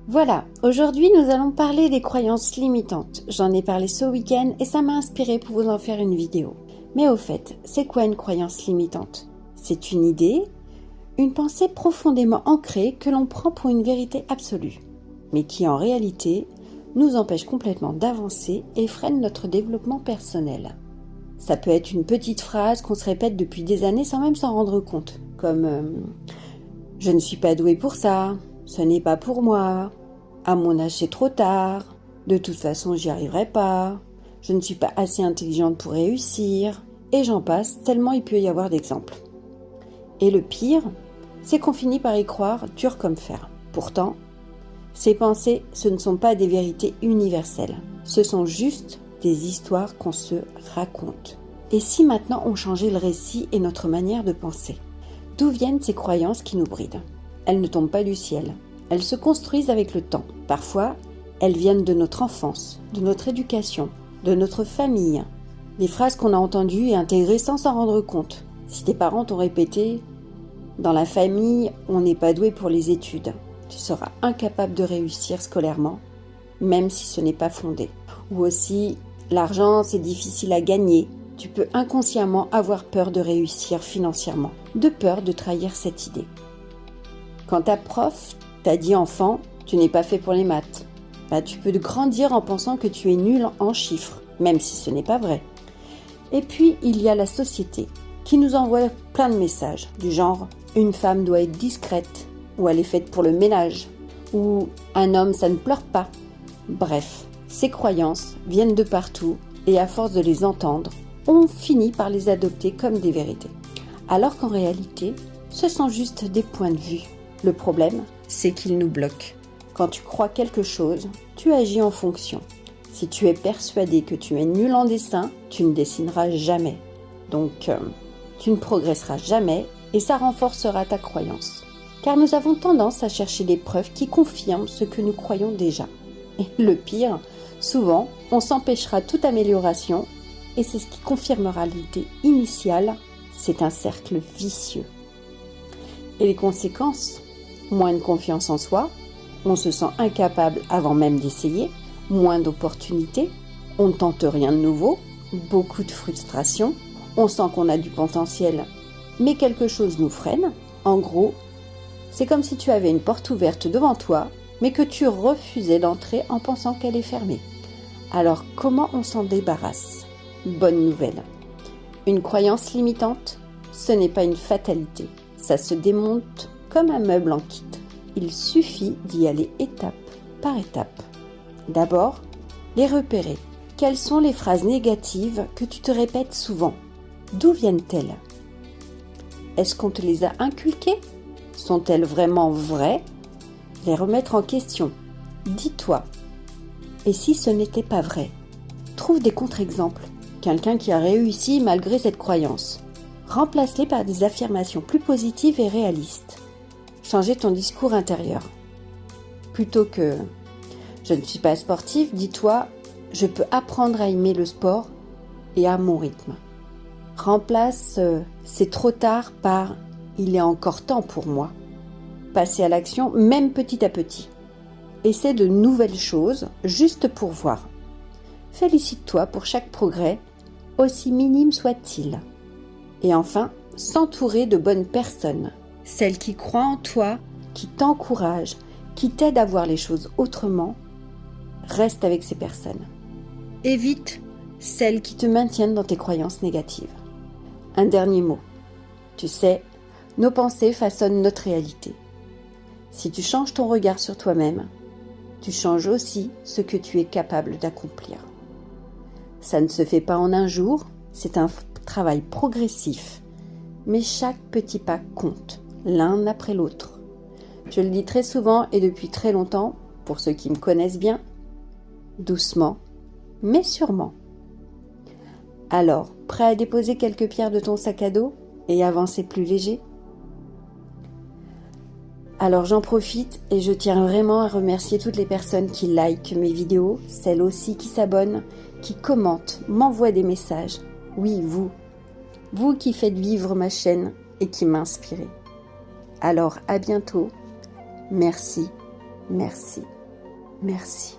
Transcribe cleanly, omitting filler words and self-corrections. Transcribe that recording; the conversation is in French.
Voilà, aujourd'hui nous allons parler des croyances limitantes. J'en ai parlé ce week-end et ça m'a inspiré pour vous en faire une vidéo. Mais au fait, c'est quoi une croyance limitante? C'est une idée, une pensée profondément ancrée que l'on prend pour une vérité absolue, mais qui en réalité nous empêche complètement d'avancer et freine notre développement personnel. Ça peut être une petite phrase qu'on se répète depuis des années sans même s'en rendre compte, comme je ne suis pas douée pour ça, ce n'est pas pour moi, à mon âge c'est trop tard, de toute façon j'y arriverai pas, je ne suis pas assez intelligente pour réussir, et j'en passe, tellement il peut y avoir d'exemples. Et le pire, c'est qu'on finit par y croire dur comme fer. Pourtant, ces pensées, ce ne sont pas des vérités universelles, ce sont juste des histoires qu'on se raconte. Et si maintenant on changeait le récit et notre manière de penser? D'où viennent ces croyances qui nous brident? Elles ne tombent pas du ciel. Elles se construisent avec le temps. Parfois, elles viennent de notre enfance, de notre éducation, de notre famille. Des phrases qu'on a entendues et intégrées sans s'en rendre compte. Si tes parents t'ont répété « Dans la famille, on n'est pas doué pour les études. Tu seras incapable de réussir scolairement, même si ce n'est pas fondé. » Ou aussi « L'argent, c'est difficile à gagner. Tu peux inconsciemment avoir peur de réussir financièrement, de peur de trahir cette idée. » Quand ta prof t'a dit enfant, tu n'es pas fait pour les maths, tu peux grandir en pensant que tu es nul en chiffres, même si ce n'est pas vrai. Et puis, il y a la société qui nous envoie plein de messages, du genre « une femme doit être discrète » ou « elle est faite pour le ménage » ou « un homme, ça ne pleure pas ». Bref, ces croyances viennent de partout et à force de les entendre, on finit par les adopter comme des vérités. Alors qu'en réalité, ce sont juste des points de vue. Le problème, c'est qu'ils nous bloquent. Quand tu crois quelque chose, tu agis en fonction. Si tu es persuadé que tu es nul en dessin, tu ne dessineras jamais. Donc, tu ne progresseras jamais et ça renforcera ta croyance. Car nous avons tendance à chercher des preuves qui confirment ce que nous croyons déjà. Et le pire, souvent, on s'empêchera toute amélioration et c'est ce qui confirmera l'idée initiale. C'est un cercle vicieux. Et les conséquences? Moins de confiance en soi, on se sent incapable avant même d'essayer, moins d'opportunités, on ne tente rien de nouveau, beaucoup de frustration, on sent qu'on a du potentiel, mais quelque chose nous freine. En gros, c'est comme si tu avais une porte ouverte devant toi, mais que tu refusais d'entrer en pensant qu'elle est fermée. Alors comment on s'en débarrasse? Bonne nouvelle. Une croyance limitante, ce n'est pas une fatalité. Ça se démonte comme un meuble en kit. Il suffit d'y aller étape par étape. D'abord, les repérer. Quelles sont les phrases négatives que tu te répètes souvent? D'où viennent-elles? Est-ce qu'on te les a inculquées? Sont-elles vraiment vraies? Les remettre en question. Dis-toi, et si ce n'était pas vrai? Trouve des contre-exemples. Quelqu'un qui a réussi malgré cette croyance. Remplace-les par des affirmations plus positives et réalistes. Changer ton discours intérieur. Plutôt que « je ne suis pas sportif », dis-toi « je peux apprendre à aimer le sport et à mon rythme ». Remplace « c'est trop tard » par « il est encore temps pour moi ». Passer à l'action, même petit à petit. Essaie de nouvelles choses, juste pour voir. Félicite-toi pour chaque progrès, aussi minime soit-il. Et enfin, s'entourer de bonnes personnes. Celles qui croient en toi, qui t'encouragent, qui t'aident à voir les choses autrement. Reste avec ces personnes. Évite celles qui te maintiennent dans tes croyances négatives. Un dernier mot. Tu sais, nos pensées façonnent notre réalité. Si tu changes ton regard sur toi-même, tu changes aussi ce que tu es capable d'accomplir. Ça ne se fait pas en un jour, c'est un travail progressif. Mais chaque petit pas compte, l'un après l'autre. Je le dis très souvent et depuis très longtemps, pour ceux qui me connaissent bien, doucement, mais sûrement. Alors, prêt à déposer quelques pierres de ton sac à dos et avancer plus léger? Alors j'en profite et je tiens vraiment à remercier toutes les personnes qui likent mes vidéos, celles aussi qui s'abonnent, qui commentent, m'envoient des messages. Oui, vous qui faites vivre ma chaîne et qui m'inspirez. Alors à bientôt. Merci, Merci. Merci.